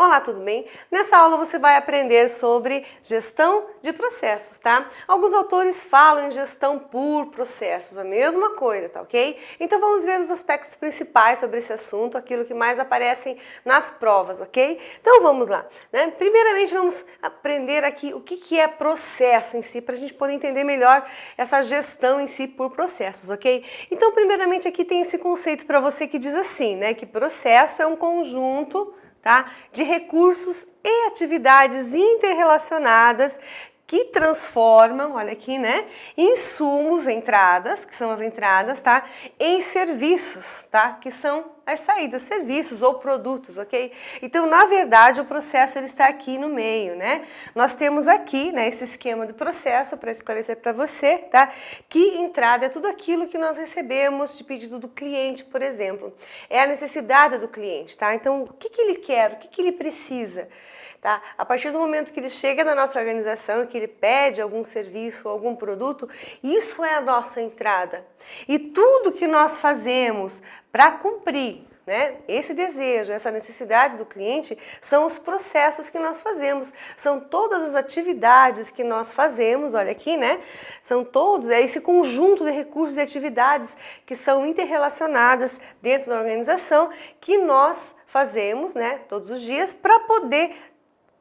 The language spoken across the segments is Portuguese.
Olá, tudo bem? Nessa aula você vai aprender sobre gestão de processos, tá? Alguns autores falam em gestão por processos, a mesma coisa, tá ok? Então vamos ver os aspectos principais sobre esse assunto, aquilo que mais aparecem nas provas, ok? Então vamos lá, né? Primeiramente vamos aprender aqui o que é processo em si, para a gente poder entender melhor essa gestão em si por processos, ok? Então primeiramente aqui tem esse conceito para você que diz assim, né? Que processo é um conjunto, tá, de recursos e atividades interrelacionadas que transformam, olha aqui, né, insumos, entradas, que são as entradas, tá, em serviços, tá, que são as saídas, serviços ou produtos, ok? Então, na verdade, o processo ele está aqui no meio, né? Nós temos aqui, né, esse esquema do processo para esclarecer para você, tá? Que entrada é tudo aquilo que nós recebemos de pedido do cliente, por exemplo. É a necessidade do cliente, tá? Então, o que ele quer, o que ele precisa? Tá? A partir do momento que ele chega na nossa organização e que ele pede algum serviço ou algum produto, isso é a nossa entrada. E tudo que nós fazemos para cumprir, né, esse desejo, essa necessidade do cliente, são os processos que nós fazemos, são todas as atividades que nós fazemos, olha aqui, né, são todos, é esse conjunto de recursos e atividades que são interrelacionadas dentro da organização que nós fazemos, né, todos os dias para poder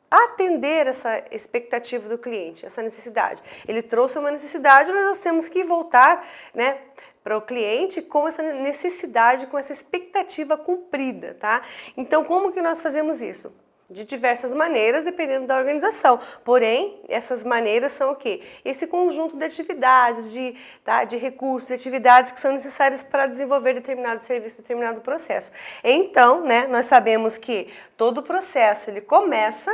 atender essa expectativa do cliente, essa necessidade. Ele trouxe uma necessidade, mas nós temos que voltar, né, para o cliente com essa necessidade, com essa expectativa cumprida, tá? Então, como que nós fazemos isso? De diversas maneiras, dependendo da organização. Porém, essas maneiras são o quê? Esse conjunto de atividades, de recursos, de atividades que são necessárias para desenvolver determinado serviço, determinado processo. Então, né, nós sabemos que todo processo, ele começa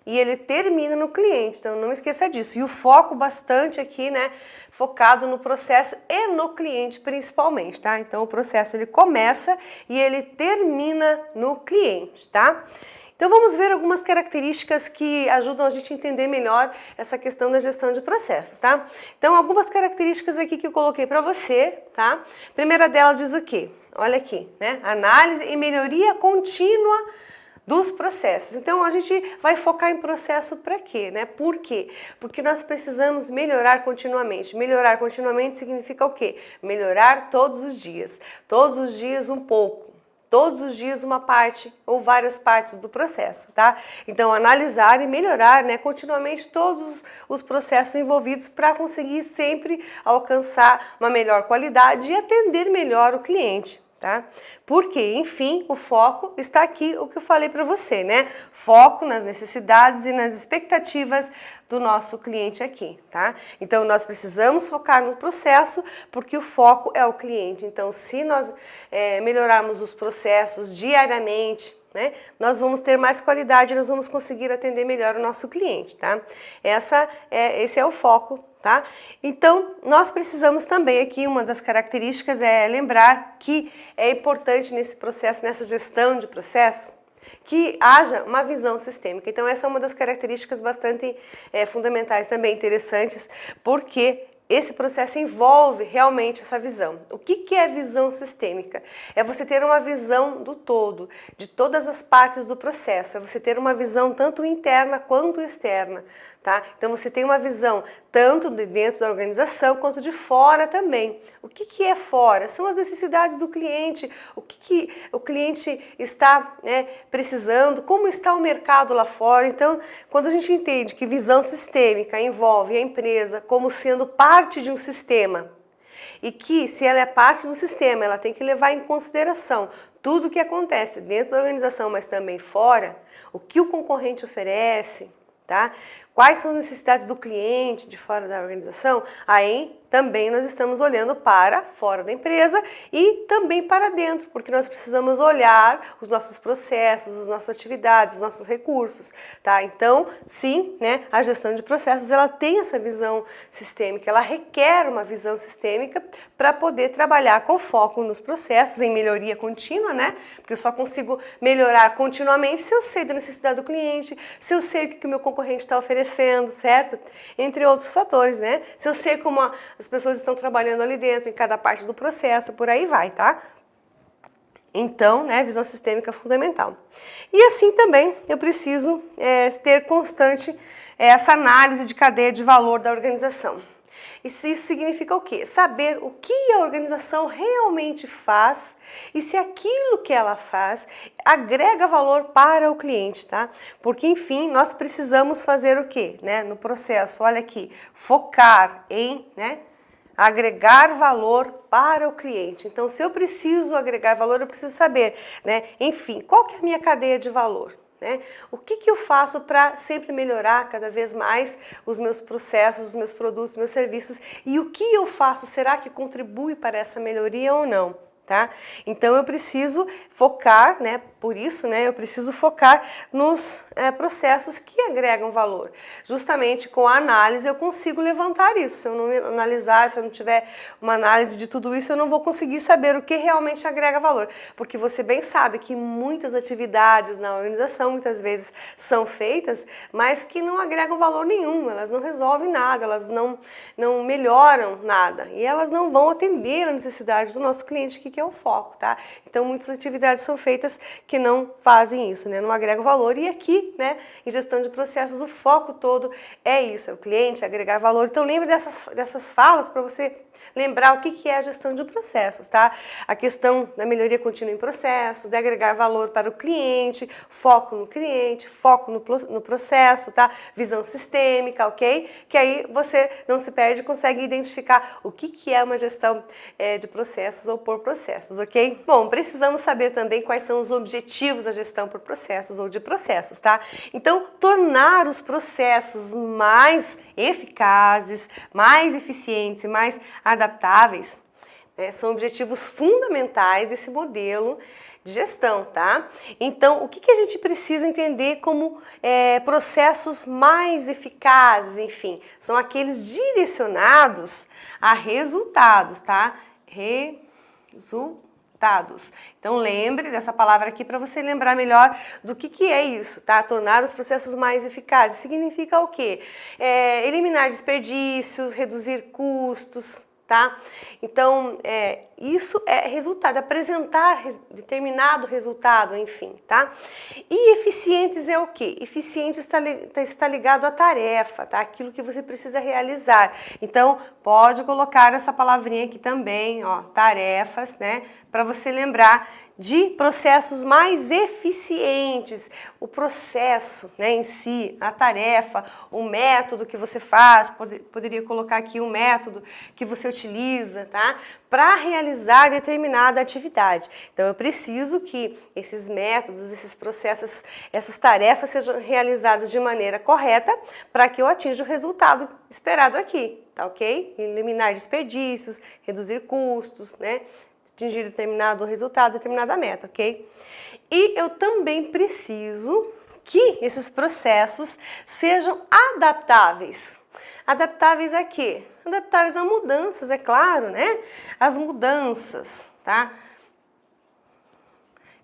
e ele termina no cliente, então não esqueça disso. E o foco bastante aqui, né, focado no processo e no cliente principalmente, tá? Então o processo ele começa e ele termina no cliente, tá? Então vamos ver algumas características que ajudam a gente a entender melhor essa questão da gestão de processos, tá? Então algumas características aqui que eu coloquei para você, tá? A primeira delas diz o quê? Olha aqui, né? Análise e melhoria contínua dos processos. Então a gente vai focar em processo para quê, né? Por quê? Porque nós precisamos melhorar continuamente. Melhorar continuamente significa o quê? Melhorar todos os dias um pouco. Todos os dias uma parte ou várias partes do processo, tá? Então, analisar e melhorar, né, continuamente todos os processos envolvidos para conseguir sempre alcançar uma melhor qualidade e atender melhor o cliente. Tá? Porque, enfim, o foco está aqui, o que eu falei para você, né? Foco nas necessidades e nas expectativas do nosso cliente aqui, tá? Então, nós precisamos focar no processo porque o foco é o cliente. Então, se nós melhorarmos os processos diariamente, né, nós vamos ter mais qualidade, nós vamos conseguir atender melhor o nosso cliente, tá? Esse é o foco. Tá? Então, nós precisamos também aqui, uma das características é lembrar que é importante nesse processo, nessa gestão de processo, que haja uma visão sistêmica. Então, essa é uma das características bastante fundamentais também, interessantes, porque esse processo envolve realmente essa visão. O que é visão sistêmica? É você ter uma visão do todo, de todas as partes do processo. É você ter uma visão tanto interna quanto externa, tá? Então você tem uma visão tanto de dentro da organização quanto de fora também. O que é fora? São as necessidades do cliente, o que o cliente está, né, precisando, como está o mercado lá fora. Então, quando a gente entende que visão sistêmica envolve a empresa como sendo parte de um sistema e que, se ela é parte do sistema, ela tem que levar em consideração tudo o que acontece dentro da organização, mas também fora, o que o concorrente oferece, tá? Quais são as necessidades do cliente de fora da organização? Aí também nós estamos olhando para fora da empresa e também para dentro, porque nós precisamos olhar os nossos processos, as nossas atividades, os nossos recursos, tá? Então, sim, né, a gestão de processos, ela tem essa visão sistêmica, ela requer uma visão sistêmica para poder trabalhar com foco nos processos, em melhoria contínua, né? Porque eu só consigo melhorar continuamente se eu sei da necessidade do cliente, se eu sei o que o meu concorrente está oferecendo, certo? Entre outros fatores, né? Se eu sei como as pessoas estão trabalhando ali dentro, em cada parte do processo, por aí vai, tá? Então, né, visão sistêmica fundamental. E assim também eu preciso ter constante essa análise de cadeia de valor da organização. Isso significa o quê? Saber o que a organização realmente faz e se aquilo que ela faz agrega valor para o cliente, tá? Porque, enfim, nós precisamos fazer o quê, né? No processo, olha aqui, focar em, né, agregar valor para o cliente. Então, se eu preciso agregar valor, eu preciso saber, né? Enfim, qual que é a minha cadeia de valor? Né? O que eu faço para sempre melhorar cada vez mais os meus processos, os meus produtos, os meus serviços, e o que eu faço, será que contribui para essa melhoria ou não? Tá? Então eu preciso focar, né? Por isso, né? Eu preciso focar nos processos que agregam valor. Justamente com a análise eu consigo levantar isso. Se eu não analisar, se eu não tiver uma análise de tudo isso, eu não vou conseguir saber o que realmente agrega valor. Porque você bem sabe que muitas atividades na organização muitas vezes são feitas, mas que não agregam valor nenhum. Elas não resolvem nada, elas não melhoram nada e elas não vão atender a necessidade do nosso cliente, que é o foco, tá? Então, muitas atividades são feitas que não fazem isso, né? Não agregam valor. E aqui, né, em gestão de processos, o foco todo é isso, é o cliente, agregar valor. Então, lembre dessas falas para você lembrar o que é a gestão de processos, tá? A questão da melhoria contínua em processos, de agregar valor para o cliente, foco no cliente, foco no processo, tá? Visão sistêmica, ok? Que aí você não se perde e consegue identificar o que é uma gestão de processos ou por processos, ok? Bom, precisamos saber também quais são os objetivos da gestão por processos ou de processos, tá? Então, tornar os processos mais eficazes, mais eficientes e mais adaptáveis, né, são objetivos fundamentais desse modelo de gestão, tá? Então, o que a gente precisa entender como processos mais eficazes, enfim, são aqueles direcionados a resultados, tá? Resultados. Então, lembre dessa palavra aqui para você lembrar melhor do que é isso, tá? Tornar os processos mais eficazes significa o quê? Eliminar desperdícios, reduzir custos, tá? Então, isso é resultado, apresentar determinado resultado, enfim, tá? E eficientes é o quê? Eficiente está ligado à tarefa, tá? Aquilo que você precisa realizar. Então, pode colocar essa palavrinha aqui também, ó, tarefas, né? Para você lembrar de processos mais eficientes, o processo, né, em si, a tarefa, o método que você faz, poderia colocar aqui o método que você utiliza, tá, para realizar determinada atividade. Então, eu preciso que esses métodos, esses processos, essas tarefas sejam realizadas de maneira correta para que eu atinja o resultado esperado aqui, tá ok? Eliminar desperdícios, reduzir custos, né? Atingir determinado resultado, determinada meta, ok? E eu também preciso que esses processos sejam adaptáveis. Adaptáveis a quê? Adaptáveis a mudanças, é claro, né? As mudanças, tá?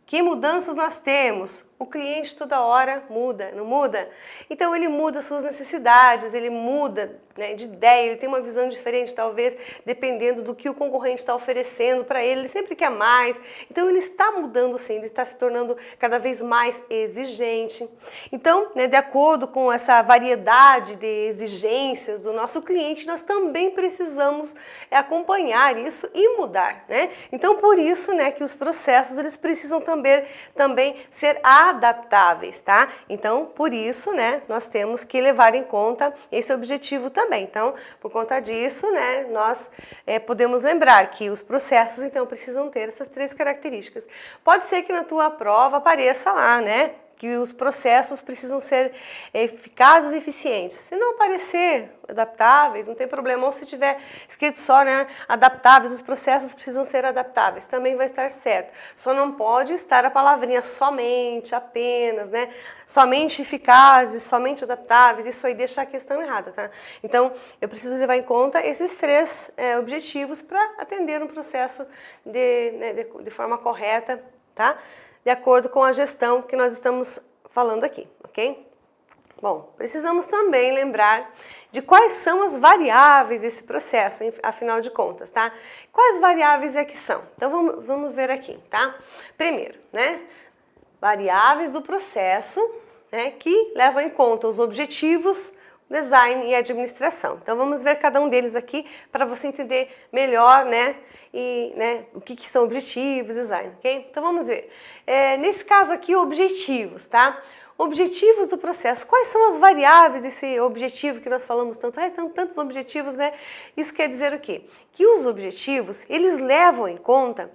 Que mudanças nós temos? O cliente toda hora muda, não muda? Então ele muda suas necessidades, ele muda, né, de ideia, ele tem uma visão diferente talvez, dependendo do que o concorrente está oferecendo para ele sempre quer mais. Então ele está mudando sim, ele está se tornando cada vez mais exigente. Então, né, de acordo com essa variedade de exigências do nosso cliente, nós também precisamos acompanhar isso e mudar, né? Então por isso, né, que os processos eles precisam também ser adaptáveis, tá? Então, por isso, né, nós temos que levar em conta esse objetivo também. Então, por conta disso, né, nós podemos lembrar que os processos, então, precisam ter essas 3 características. Pode ser que na tua prova apareça lá, né, que os processos precisam ser eficazes e eficientes. Se não aparecer adaptáveis, não tem problema. Ou se tiver escrito só, né, adaptáveis, os processos precisam ser adaptáveis, também vai estar certo. Só não pode estar a palavrinha somente, apenas, né, somente eficazes, somente adaptáveis, isso aí deixa a questão errada, tá? Então, eu preciso levar em conta esses 3 objetivos para atender um processo de forma correta, tá? De acordo com a gestão que nós estamos falando aqui, ok? Bom, precisamos também lembrar de quais são as variáveis desse processo, afinal de contas, tá? Quais variáveis é que são? Então vamos ver aqui, tá? Primeiro, né? Variáveis do processo, né, que levam em conta os objetivos, design e administração. Então vamos ver cada um deles aqui para você entender melhor, né, o que são objetivos, design, ok? Então vamos ver. Nesse caso aqui, objetivos, tá? Objetivos do processo. Quais são as variáveis desse objetivo que nós falamos tanto? Tantos objetivos, né? Isso quer dizer o quê? Que os objetivos, eles levam em conta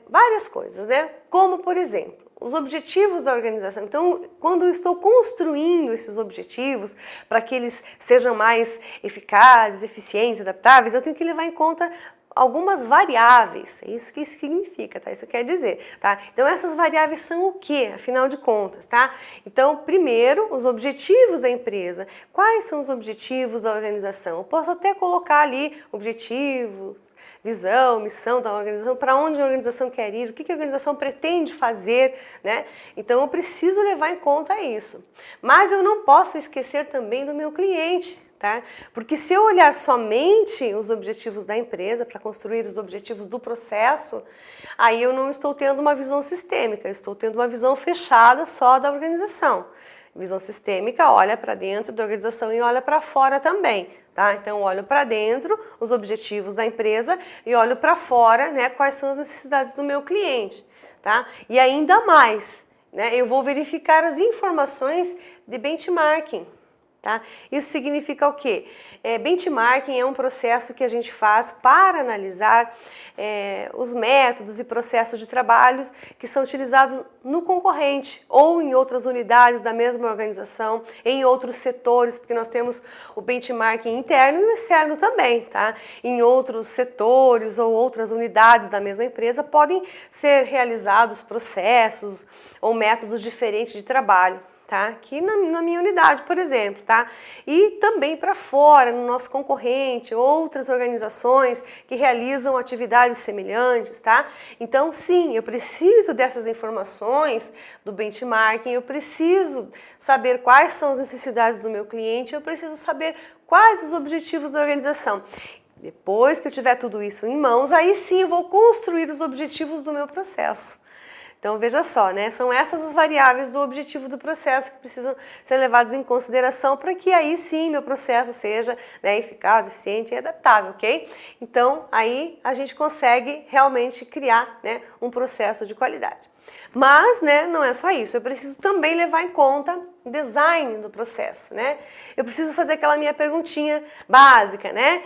várias coisas, né? Como, por exemplo, os objetivos da organização. Então, quando eu estou construindo esses objetivos para que eles sejam mais eficazes, eficientes, adaptáveis, eu tenho que levar em conta algumas variáveis. É isso que significa, tá? Isso quer dizer, tá? Então, essas variáveis são o quê, afinal de contas, tá? Então, primeiro, os objetivos da empresa. Quais são os objetivos da organização? Eu posso até colocar ali objetivos, visão, missão da organização, para onde a organização quer ir, o que a organização pretende fazer, né? Então, eu preciso levar em conta isso. Mas eu não posso esquecer também do meu cliente, tá? Porque se eu olhar somente os objetivos da empresa para construir os objetivos do processo, aí eu não estou tendo uma visão sistêmica, eu estou tendo uma visão fechada só da organização. Visão sistêmica olha para dentro da organização e olha para fora também, tá? Então, eu olho para dentro os objetivos da empresa e olho para fora, né, quais são as necessidades do meu cliente, tá? E ainda mais, né, eu vou verificar as informações de benchmarking. Tá? Isso significa o quê? Benchmarking é um processo que a gente faz para analisar os métodos e processos de trabalho que são utilizados no concorrente ou em outras unidades da mesma organização, em outros setores, porque nós temos o benchmarking interno e o externo também, tá? Em outros setores ou outras unidades da mesma empresa podem ser realizados processos ou métodos diferentes de trabalho. Tá? Aqui na minha unidade, por exemplo, tá? E também para fora, no nosso concorrente, outras organizações que realizam atividades semelhantes, tá? Então, sim, eu preciso dessas informações do benchmarking, eu preciso saber quais são as necessidades do meu cliente, eu preciso saber quais os objetivos da organização. Depois que eu tiver tudo isso em mãos, aí sim eu vou construir os objetivos do meu processo. Então, veja só, né? São essas as variáveis do objetivo do processo que precisam ser levadas em consideração para que aí sim meu processo seja, né, eficaz, eficiente e adaptável, ok? Então, aí a gente consegue realmente criar, né, um processo de qualidade. Mas, né, não é só isso, eu preciso também levar em conta o design do processo, né? Eu preciso fazer aquela minha perguntinha básica, né?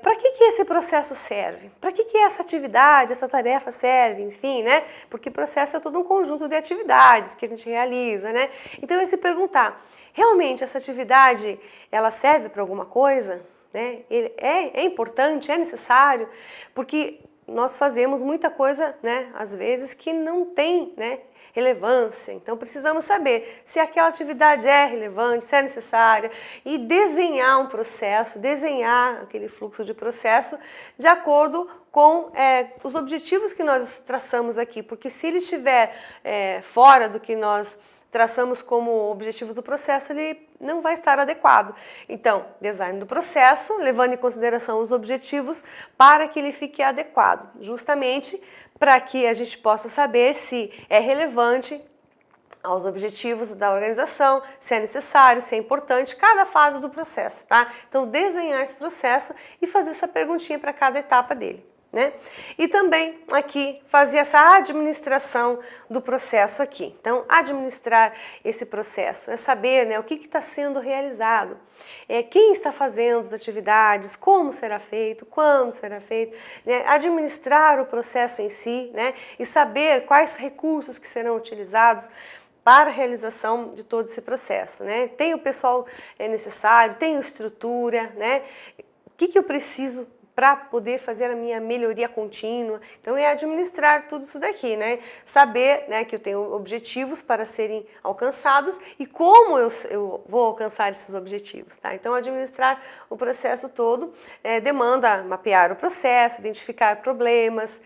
Para que esse processo serve? Para que essa atividade, essa tarefa serve? Enfim, né? Porque processo é todo um conjunto de atividades que a gente realiza, né? Então, eu se perguntar, realmente essa atividade, ela serve para alguma coisa? Né? É importante, é necessário? Porque nós fazemos muita coisa, né, às vezes, que não tem, né, relevância. Então, precisamos saber se aquela atividade é relevante, se é necessária e desenhar um processo, desenhar aquele fluxo de processo de acordo com os objetivos que nós traçamos aqui, porque se ele estiver fora do que nós traçamos como objetivos do processo, ele não vai estar adequado. Então, design do processo, levando em consideração os objetivos para que ele fique adequado, justamente para que a gente possa saber se é relevante aos objetivos da organização, se é necessário, se é importante, cada fase do processo, tá? Então, desenhar esse processo e fazer essa perguntinha para cada etapa dele. Né? E também aqui fazer essa administração do processo aqui. Então, administrar esse processo é saber, né, o que está sendo realizado, quem está fazendo as atividades, como será feito, quando será feito, né? Administrar o processo em si, né? E saber quais recursos que serão utilizados para a realização de todo esse processo, né? Tem o pessoal necessário, tem estrutura, né? O que eu preciso para poder fazer a minha melhoria contínua. Então, é administrar tudo isso daqui, né? Saber, né, que eu tenho objetivos para serem alcançados e como eu vou alcançar esses objetivos, tá? Então, administrar o processo todo demanda mapear o processo, identificar problemas,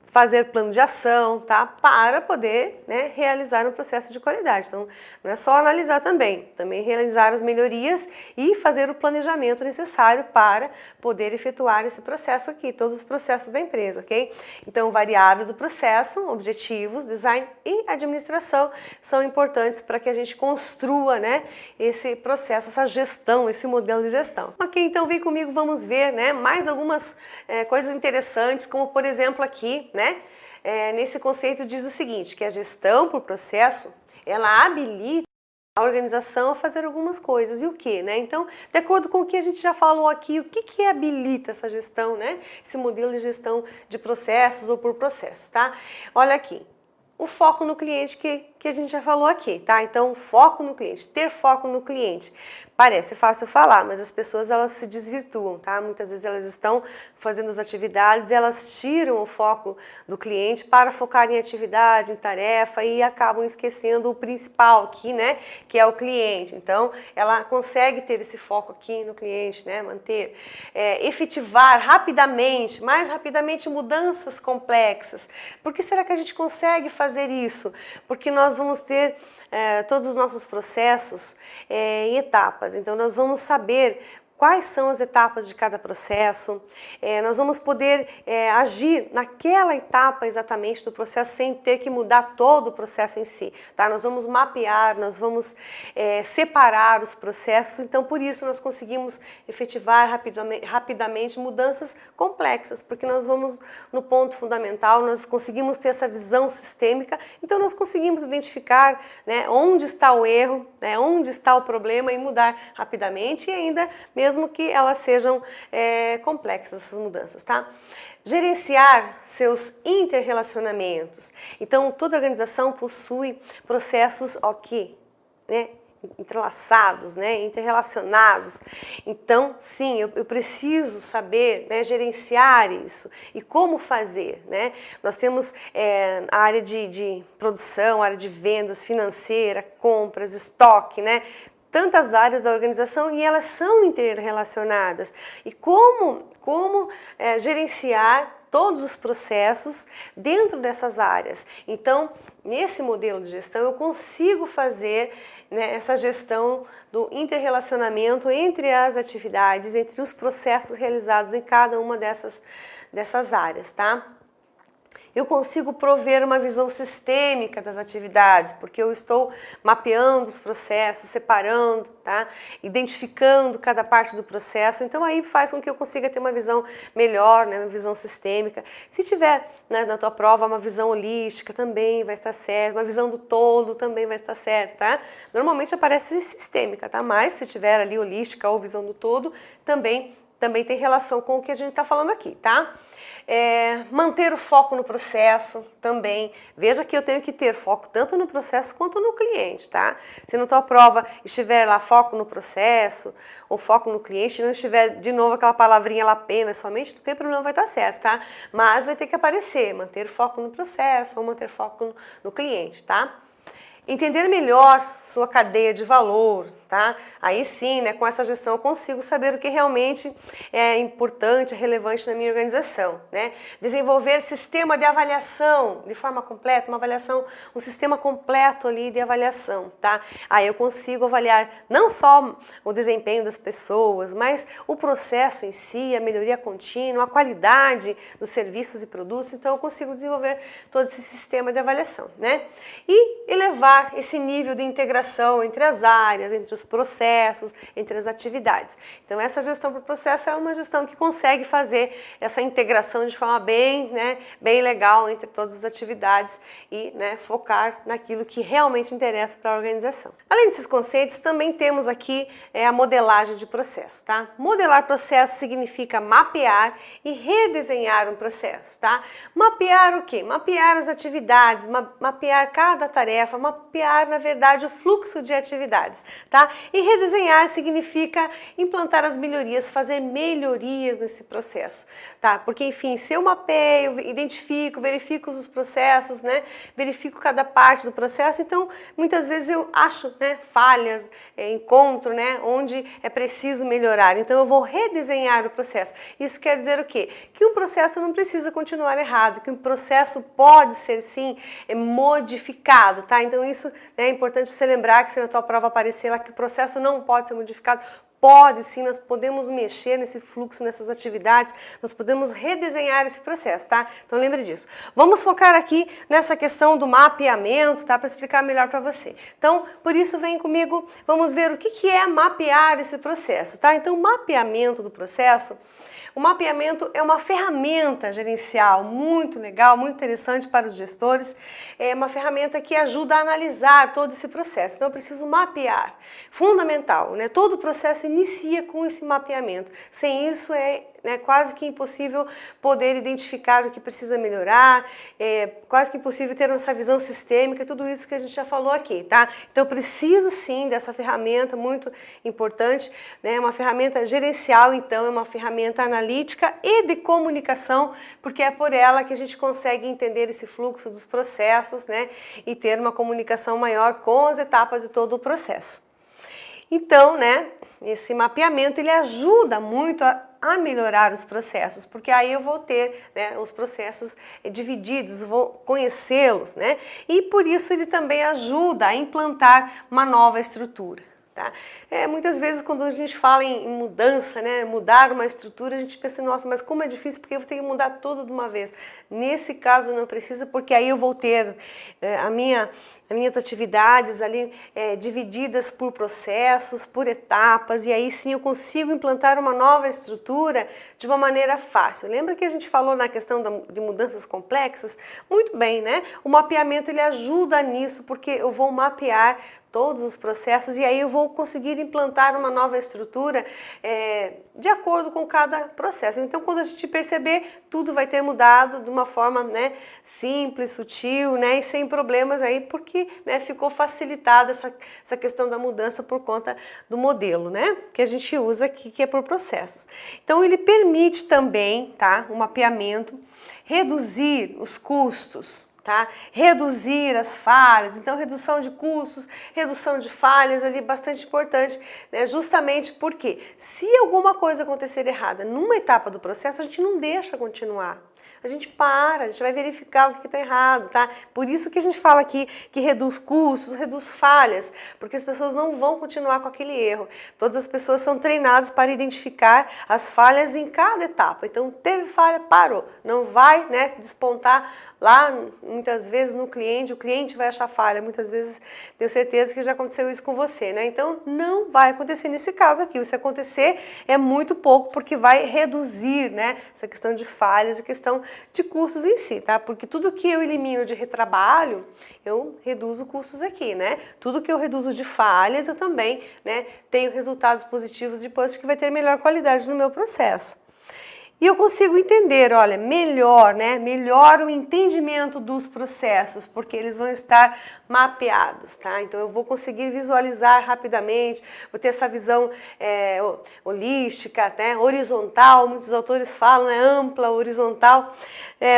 fazer plano de ação, tá? Para poder, né, realizar um processo de qualidade. Então, não é só analisar também realizar as melhorias e fazer o planejamento necessário para poder efetuar esse processo aqui, todos os processos da empresa, ok? Então, variáveis do processo, objetivos, design e administração são importantes para que a gente construa, né, esse processo, essa gestão, esse modelo de gestão. Ok, então vem comigo, vamos ver, né, mais algumas coisas interessantes, como por exemplo aqui, né, nesse conceito diz o seguinte, que a gestão por processo, ela habilita a organização a fazer algumas coisas. E o que, né? Então, de acordo com o que a gente já falou aqui, o que habilita essa gestão, né? Esse modelo de gestão de processos ou por processos, tá? Olha aqui. O foco no cliente que a gente já falou aqui, tá? Então, foco no cliente, ter foco no cliente. Parece fácil falar, mas as pessoas elas se desvirtuam, tá? Muitas vezes elas estão fazendo as atividades, elas tiram o foco do cliente para focar em atividade, em tarefa e acabam esquecendo o principal aqui, né? Que é o cliente. Então, ela consegue ter esse foco aqui no cliente, né? Manter, efetivar rapidamente, mais rapidamente mudanças complexas. Por que será que a gente consegue fazer isso? Porque nós vamos ter todos os nossos processos em etapas. Então, nós vamos saber quais são as etapas de cada processo, nós vamos poder agir naquela etapa exatamente do processo sem ter que mudar todo o processo em si, tá? Nós vamos mapear, nós vamos separar os processos, então por isso nós conseguimos efetivar rapidamente mudanças complexas, porque nós vamos no ponto fundamental, nós conseguimos ter essa visão sistêmica, então nós conseguimos identificar, né, onde está o erro, né, onde está o problema e mudar rapidamente e ainda mesmo que elas sejam complexas, essas mudanças, tá? Gerenciar seus interrelacionamentos. Então, toda organização possui processos né, entrelaçados, né, interrelacionados. Então, sim, eu preciso saber, né, gerenciar isso. E como fazer, né? Nós temos a área de produção, a área de vendas, financeira, compras, estoque, né? Tantas áreas da organização e elas são interrelacionadas. E como gerenciar todos os processos dentro dessas áreas? Então, nesse modelo de gestão, eu consigo fazer, né, essa gestão do interrelacionamento entre as atividades, entre os processos realizados em cada uma dessas áreas, tá? Eu consigo prover uma visão sistêmica das atividades, porque eu estou mapeando os processos, separando, tá? Identificando cada parte do processo, então aí faz com que eu consiga ter uma visão melhor, né? Uma visão sistêmica. Se tiver, né, na tua prova uma visão holística, também vai estar certo, uma visão do todo também vai estar certo, tá? Normalmente aparece sistêmica, tá? Mas se tiver ali holística ou visão do todo, também tem relação com o que a gente está falando aqui, tá? Manter o foco no processo também. Veja que eu tenho que ter foco tanto no processo quanto no cliente, tá? Se na tua prova estiver lá foco no processo ou foco no cliente, não estiver de novo aquela palavrinha lá apenas somente, não tem problema, vai estar certo, tá? Mas vai ter que aparecer, manter foco no processo ou manter foco no cliente, tá? Entender melhor sua cadeia de valor, tá? Aí sim, né, com essa gestão eu consigo saber o que realmente é importante, é relevante na minha organização, né? Desenvolver sistema de avaliação de forma completa, um sistema completo ali de avaliação, tá? Aí eu consigo avaliar não só o desempenho das pessoas, mas o processo em si, a melhoria contínua, a qualidade dos serviços e produtos, então eu consigo desenvolver todo esse sistema de avaliação, né? E elevar esse nível de integração entre as áreas, entre os processos, entre as atividades. Então, essa gestão por processo é uma gestão que consegue fazer essa integração de forma bem legal entre todas as atividades e, né, focar naquilo que realmente interessa para a organização. Além desses conceitos, também temos aqui a modelagem de processo, tá? Modelar processo significa mapear e redesenhar um processo, tá? Mapear o quê? Mapear as atividades, mapear cada tarefa, mapear, na verdade, o fluxo de atividades, tá? E redesenhar significa implantar as melhorias, fazer melhorias nesse processo, tá? Porque, enfim, se eu mapeio, identifico, verifico os processos, né? Verifico cada parte do processo, então, muitas vezes eu acho, né, falhas, encontro, né, onde é preciso melhorar. Então, eu vou redesenhar o processo. Isso quer dizer o quê? Que um processo não precisa continuar errado, que um processo pode ser, sim, modificado, tá? Então, isso, né, é importante você lembrar que se na tua prova aparecer lá que o processo não pode ser modificado, pode sim, nós podemos mexer nesse fluxo, nessas atividades, nós podemos redesenhar esse processo, tá? Então lembre disso. Vamos focar aqui nessa questão do mapeamento, tá? Para explicar melhor para você. Então, por isso vem comigo, vamos ver o que é mapear esse processo, tá? Então, o mapeamento do processo, o mapeamento é uma ferramenta gerencial muito legal, muito interessante para os gestores. É uma ferramenta que ajuda a analisar todo esse processo. Então, eu preciso mapear. Fundamental, né? Todo o processo inicia com esse mapeamento. Sem isso, é quase que impossível poder identificar o que precisa melhorar, é quase que impossível ter essa visão sistêmica, tudo isso que a gente já falou aqui, tá? Então, eu preciso sim dessa ferramenta muito importante, né? Uma ferramenta gerencial, então, é uma ferramenta analítica e de comunicação, porque é por ela que a gente consegue entender esse fluxo dos processos, né? E ter uma comunicação maior com as etapas de todo o processo. Então, né, esse mapeamento ele ajuda muito a melhorar os processos, porque aí eu vou ter, né, os processos divididos, vou conhecê-los, né, e por isso ele também ajuda a implantar uma nova estrutura. Tá? Muitas vezes quando a gente fala em mudança, né, mudar uma estrutura, a gente pensa, nossa, mas como é difícil, porque eu vou ter que mudar tudo de uma vez. Nesse caso não precisa, porque aí eu vou ter as minhas atividades ali divididas por processos, por etapas, e aí sim eu consigo implantar uma nova estrutura de uma maneira fácil. Lembra que a gente falou na questão de mudanças complexas? Muito bem, né? O mapeamento ele ajuda nisso, porque eu vou mapear todos os processos e aí eu vou conseguir implantar uma nova estrutura de acordo com cada processo. Então, quando a gente perceber, tudo vai ter mudado de uma forma, né, simples, sutil, né, e sem problemas aí, porque, né, ficou facilitada essa questão da mudança por conta do modelo, né, que a gente usa aqui, que é por processos. Então, ele permite também, tá, o mapeamento, reduzir os custos, tá? Reduzir as falhas, então redução de custos, redução de falhas ali bastante importante, né? Justamente porque se alguma coisa acontecer errada numa etapa do processo, a gente não deixa continuar. A gente para, a gente vai verificar o que está errado, tá? Por isso que a gente fala aqui que reduz custos, reduz falhas, porque as pessoas não vão continuar com aquele erro. Todas as pessoas são treinadas para identificar as falhas em cada etapa. Então, teve falha, parou. Não vai, né, despontar lá, muitas vezes, no cliente, o cliente vai achar falha. Muitas vezes, tenho certeza que já aconteceu isso com você, né? Então, não vai acontecer nesse caso aqui. Se acontecer, é muito pouco, porque vai reduzir, né, essa questão de falhas e questão de custos em si, tá? Porque tudo que eu elimino de retrabalho, eu reduzo custos aqui, né? Tudo que eu reduzo de falhas, eu também, né, tenho resultados positivos depois, porque vai ter melhor qualidade no meu processo. E eu consigo entender, olha, melhor, né? Melhor o entendimento dos processos, porque eles vão estar mapeados, tá? Então eu vou conseguir visualizar rapidamente, vou ter essa visão holística, né? Horizontal, muitos autores falam, né? Ampla, horizontal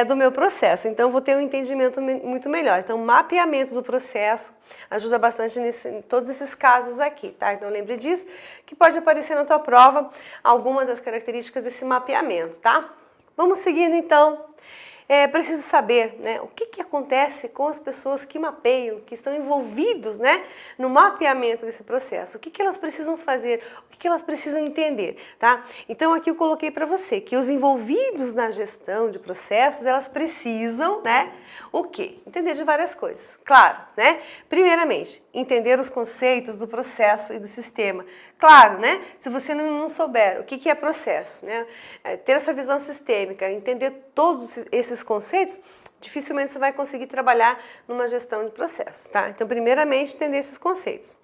do meu processo. Então eu vou ter um entendimento muito melhor. Então, mapeamento do processo ajuda bastante em todos esses casos aqui, tá? Então lembre disso, que pode aparecer na tua prova alguma das características desse mapeamento, tá? Vamos seguindo então. Preciso saber, né, o que acontece com as pessoas que mapeiam, que estão envolvidos, né, no mapeamento desse processo. O que elas precisam fazer, o que elas precisam entender, tá? Então aqui eu coloquei para você que os envolvidos na gestão de processos, elas precisam, né, o quê? Entender de várias coisas. Claro, né? Primeiramente, entender os conceitos do processo e do sistema. Claro, né? Se você não souber o que é processo, né? Ter essa visão sistêmica, entender todos esses conceitos, dificilmente você vai conseguir trabalhar numa gestão de processos, tá? Então, primeiramente, entender esses conceitos.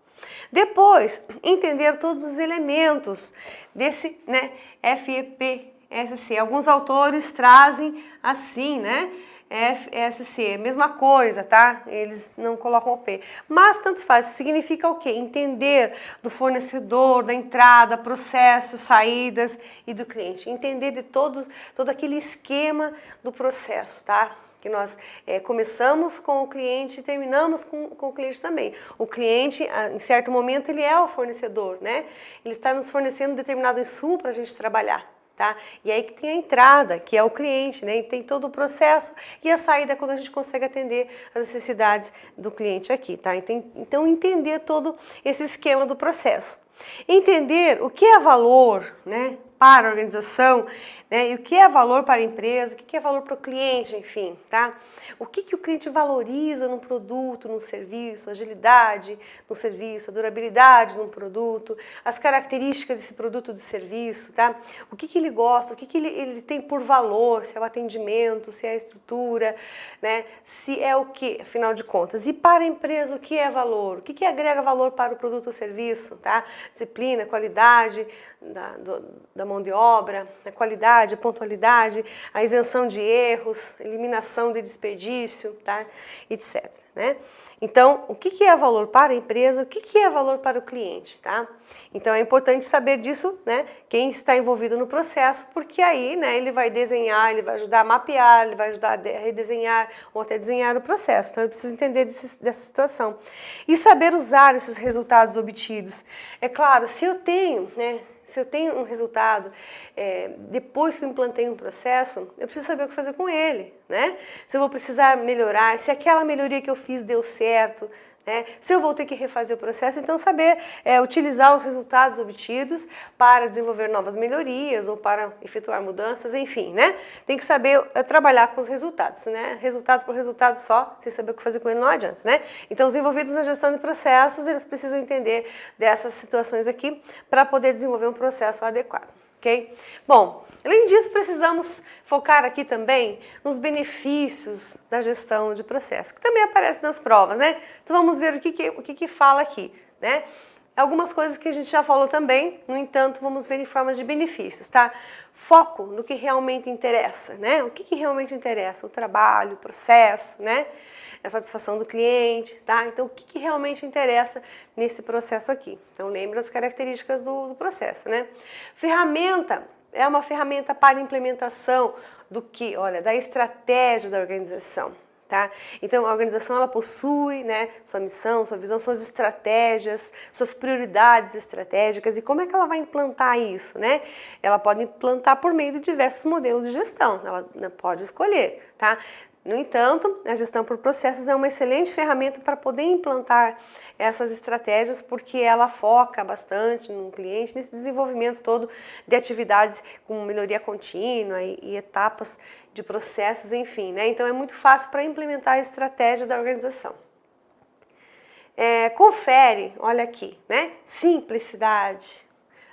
Depois, entender todos os elementos desse, né, FEPSC. Alguns autores trazem assim, né? FSC, mesma coisa, tá? Eles não colocam o P. Mas tanto faz, significa o quê? Entender do fornecedor, da entrada, processos, saídas e do cliente. Entender de todo aquele esquema do processo, tá? Que nós começamos com o cliente e terminamos com o cliente também. O cliente, em certo momento, ele é o fornecedor, né? Ele está nos fornecendo determinado insumo para a gente trabalhar. Tá? E aí que tem a entrada, que é o cliente, né? E tem todo o processo, e a saída é quando a gente consegue atender as necessidades do cliente aqui, tá? Então entender todo esse esquema do processo. Entender o que é valor, né, para a organização, né, e o que é valor para a empresa, o que é valor para o cliente, enfim, tá? O que o cliente valoriza num produto, num serviço, agilidade no serviço, a durabilidade num produto, as características desse produto ou de serviço, tá? O que ele gosta, o que ele tem por valor, se é o atendimento, se é a estrutura, né? Se é o que, afinal de contas. E para a empresa, o que é valor? O que agrega valor para o produto ou serviço, tá? Disciplina, qualidade da mão de obra, a qualidade, a pontualidade, a isenção de erros, eliminação de desperdício, tá? Etc. Né? Então, o que é valor para a empresa, o que é valor para o cliente, tá? Então, é importante saber disso, né? Quem está envolvido no processo, porque aí, né, ele vai desenhar, ele vai ajudar a mapear, ele vai ajudar a redesenhar ou até desenhar o processo. Então, eu preciso entender dessa situação. E saber usar esses resultados obtidos. É claro, se eu tenho, né, se eu tenho um resultado depois que eu implantei um processo, eu preciso saber o que fazer com ele, né? Se eu vou precisar melhorar, se aquela melhoria que eu fiz deu certo, né? Se eu vou ter que refazer o processo, então saber utilizar os resultados obtidos para desenvolver novas melhorias ou para efetuar mudanças, enfim, né? Tem que saber trabalhar com os resultados, né? Resultado por resultado só, sem saber o que fazer com ele não adianta, né? Então, os envolvidos na gestão de processos, eles precisam entender dessas situações aqui para poder desenvolver um processo adequado, ok? Bom, além disso, precisamos focar aqui também nos benefícios da gestão de processo, que também aparece nas provas, né? Então vamos ver o que fala aqui, né? Algumas coisas que a gente já falou também, no entanto, vamos ver em formas de benefícios, tá? Foco no que realmente interessa, né? O que realmente interessa? O trabalho, o processo, né? A satisfação do cliente, tá? Então, o que realmente interessa nesse processo aqui? Então, lembra as características do processo, né? Ferramenta é uma ferramenta para implementação do que? Olha, da estratégia da organização, tá? Então, a organização, ela possui, né, sua missão, sua visão, suas estratégias, suas prioridades estratégicas, e como é que ela vai implantar isso, né? Ela pode implantar por meio de diversos modelos de gestão, ela pode escolher, tá? No entanto, a gestão por processos é uma excelente ferramenta para poder implantar essas estratégias, porque ela foca bastante no cliente, nesse desenvolvimento todo de atividades com melhoria contínua e etapas de processos, enfim, né? Então, é muito fácil para implementar a estratégia da organização. Confere, olha aqui, né? Simplicidade,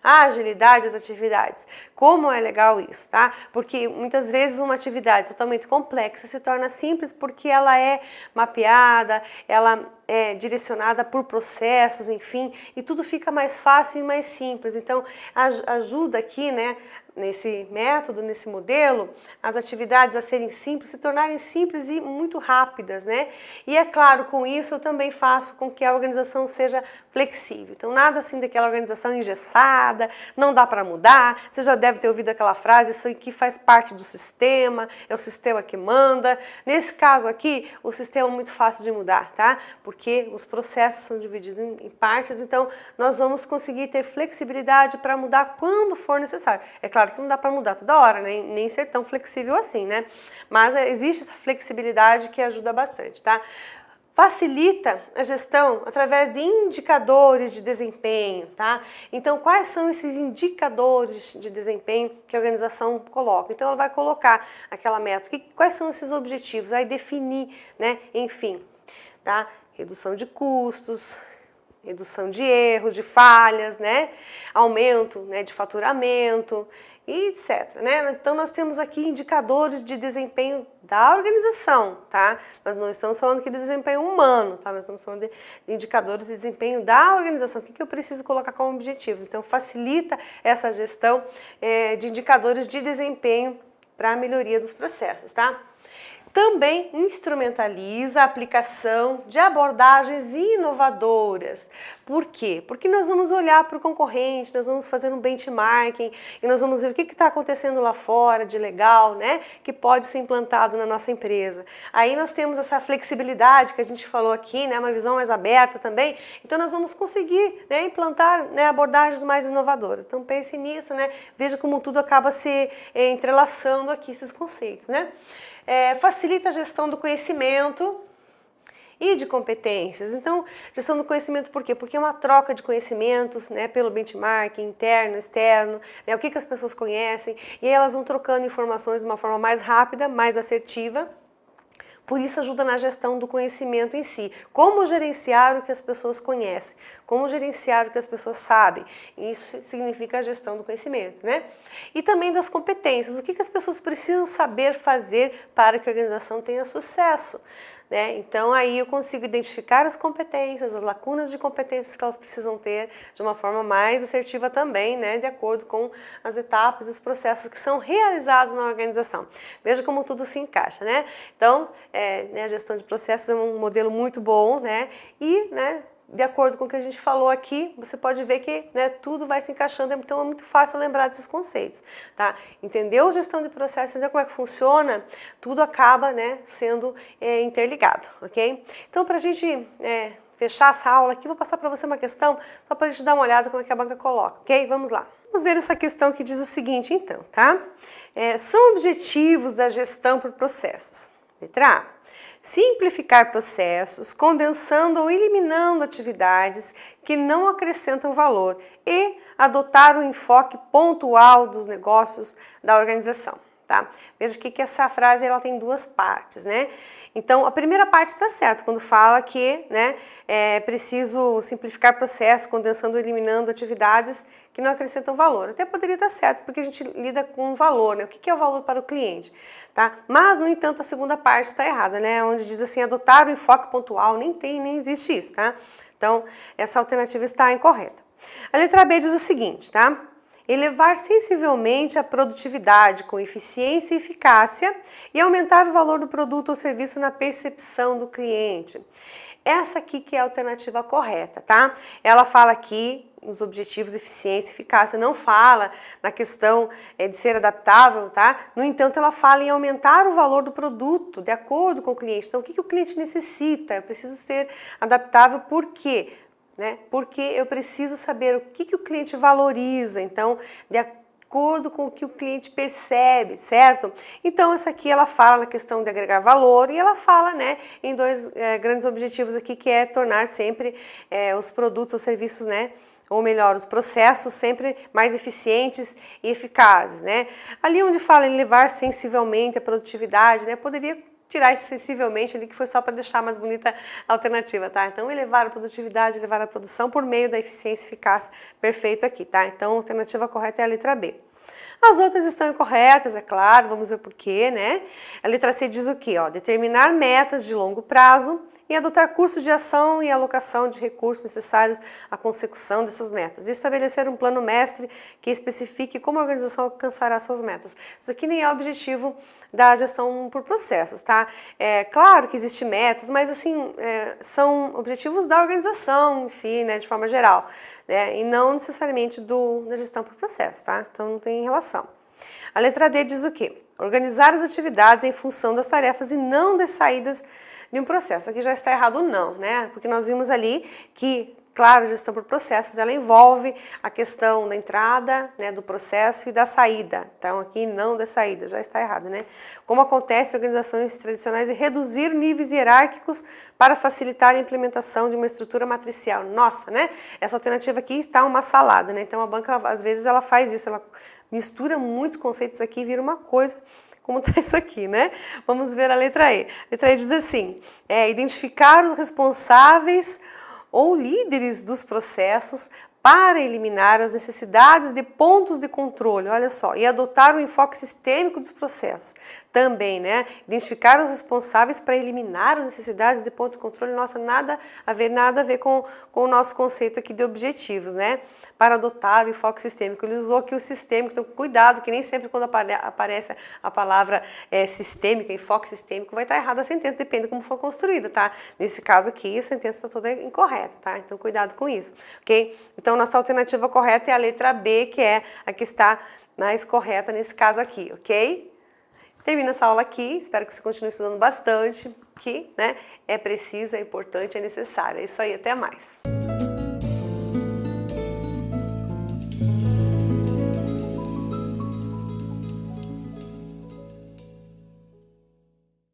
a agilidade das atividades. Como é legal isso, tá? Porque muitas vezes uma atividade totalmente complexa se torna simples porque ela é mapeada, ela é direcionada por processos, enfim, e tudo fica mais fácil e mais simples. Então, ajuda aqui, né, nesse método, nesse modelo, as atividades a serem simples, se tornarem simples e muito rápidas, né? E é claro, com isso eu também faço com que a organização seja flexível. Então, nada assim daquela organização engessada, não dá para mudar. Você já deve ter ouvido aquela frase, isso aqui faz parte do sistema, é o sistema que manda. Nesse caso aqui, o sistema é muito fácil de mudar, tá? Porque os processos são divididos em partes, então nós vamos conseguir ter flexibilidade para mudar quando for necessário. É claro que não dá para mudar toda hora, né? Nem ser tão flexível assim, né? Mas existe essa flexibilidade que ajuda bastante, tá? Facilita a gestão através de indicadores de desempenho, tá? Então, quais são esses indicadores de desempenho que a organização coloca? Então, ela vai colocar aquela meta, quais são esses objetivos, aí definir, né? Enfim, tá? Redução de custos, redução de erros, de falhas, né? Aumento, né, de faturamento, e etc, né? Então, nós temos aqui indicadores de desempenho da organização, tá? Nós não estamos falando aqui de desempenho humano, tá? Nós estamos falando de indicadores de desempenho da organização. O que eu preciso colocar como objetivos? Então, facilita essa gestão de indicadores de desempenho para a melhoria dos processos, tá? Também instrumentaliza a aplicação de abordagens inovadoras. Por quê? Porque nós vamos olhar para o concorrente, nós vamos fazer um benchmarking e nós vamos ver o que está acontecendo lá fora de legal, né? Que pode ser implantado na nossa empresa. Aí nós temos essa flexibilidade que a gente falou aqui, né? Uma visão mais aberta também. Então nós vamos conseguir, né, implantar, né, abordagens mais inovadoras. Então pense nisso, né? Veja como tudo acaba se entrelaçando aqui esses conceitos, né? Facilita a gestão do conhecimento e de competências. Então, gestão do conhecimento por quê? Porque é uma troca de conhecimentos, né, pelo benchmarking interno, externo, né, o que as pessoas conhecem, e aí elas vão trocando informações de uma forma mais rápida, mais assertiva. Por isso ajuda na gestão do conhecimento em si. Como gerenciar o que as pessoas conhecem, como gerenciar o que as pessoas sabem. Isso significa a gestão do conhecimento, né? E também das competências. O que as pessoas precisam saber fazer para que a organização tenha sucesso, né? Então aí eu consigo identificar as competências, as lacunas de competências que elas precisam ter de uma forma mais assertiva também, né? De acordo com as etapas e os processos que são realizados na organização. Veja como tudo se encaixa, né? Então, a gestão de processos é um modelo muito bom, né? E, né, de acordo com o que a gente falou aqui, você pode ver que, né, tudo vai se encaixando, então é muito fácil lembrar desses conceitos, tá? Entendeu gestão de processos, entendeu como é que funciona, tudo acaba, né, sendo interligado, ok? Então, para a gente fechar essa aula aqui, vou passar para você uma questão, só para a gente dar uma olhada como é que a banca coloca, ok? Vamos lá. Vamos ver essa questão que diz o seguinte, então, tá? São objetivos da gestão por processos. Letra A. Simplificar processos, condensando ou eliminando atividades que não acrescentam valor e adotar um enfoque pontual dos negócios da organização, tá? Veja que essa frase ela tem duas partes, né? Então, a primeira parte está certa, quando fala que, né, é preciso simplificar processos, condensando ou eliminando atividades que não acrescentam valor. Até poderia estar certo, porque a gente lida com valor, né? O que é o valor para o cliente, tá? Mas, no entanto, a segunda parte está errada, né? Onde diz assim, adotar o enfoque pontual, nem existe isso, tá? Então, essa alternativa está incorreta. A letra B diz o seguinte, tá? Elevar sensivelmente a produtividade com eficiência e eficácia e aumentar o valor do produto ou serviço na percepção do cliente. Essa aqui que é a alternativa correta, tá? Ela fala aqui nos objetivos eficiência e eficácia, não fala na questão de ser adaptável, tá? No entanto, ela fala em aumentar o valor do produto de acordo com o cliente. Então, o que o cliente necessita? Eu preciso ser adaptável, por quê? Né? Porque eu preciso saber o que o cliente valoriza, então, de acordo com o que o cliente percebe, certo? Então, essa aqui ela fala na questão de agregar valor e ela fala, né, em dois grandes objetivos aqui, que é tornar sempre os produtos ou serviços, né, ou melhor, os processos sempre mais eficientes e eficazes, né? Ali onde fala em elevar sensivelmente a produtividade, né, poderia tirar esse sensivelmente ali, que foi só para deixar mais bonita a alternativa, tá? Então, elevar a produtividade, elevar a produção por meio da eficiência e eficácia, perfeito aqui, tá? Então, a alternativa correta é a letra B. As outras estão incorretas, é claro, vamos ver por quê, né? A letra C diz o quê? Ó, determinar metas de longo prazo e adotar cursos de ação e alocação de recursos necessários à consecução dessas metas. E estabelecer um plano mestre que especifique como a organização alcançará suas metas. Isso aqui nem é o objetivo da gestão por processos, tá? É claro que existem metas, mas assim, são objetivos da organização em si, né, de forma geral, né, e não necessariamente da gestão por processos, tá? Então não tem relação. A letra D diz o quê? Organizar as atividades em função das tarefas e não das saídas de um processo. Aqui já está errado não, né? Porque nós vimos ali que, claro, a gestão por processos, ela envolve a questão da entrada, né, do processo e da saída. Então, aqui não da saída, já está errado, né? Como acontece em organizações tradicionais, e reduzir níveis hierárquicos para facilitar a implementação de uma estrutura matricial. Nossa, né? Essa alternativa aqui está uma salada, né? Então, a banca, às vezes, ela faz isso, ela mistura muitos conceitos aqui e vira uma coisa como está isso aqui, né? Vamos ver a letra E. A letra E diz assim, identificar os responsáveis ou líderes dos processos para eliminar as necessidades de pontos de controle, olha só, e adotar o enfoque sistêmico dos processos. Também, né, identificar os responsáveis para eliminar as necessidades de ponto de controle. Nossa, nada a ver com o nosso conceito aqui de objetivos, né? Para adotar o enfoque sistêmico. Ele usou aqui o sistêmico, então cuidado, que nem sempre quando aparece a palavra sistêmica, enfoque sistêmico, vai estar errada a sentença, depende de como for construída, tá? Nesse caso aqui, a sentença está toda incorreta, tá? Então cuidado com isso, ok? Então nossa alternativa correta é a letra B, que é a que está mais correta nesse caso aqui, ok? Termino essa aula aqui, espero que você continue estudando bastante, que, né, é preciso, é importante, é necessário. É isso aí, até mais!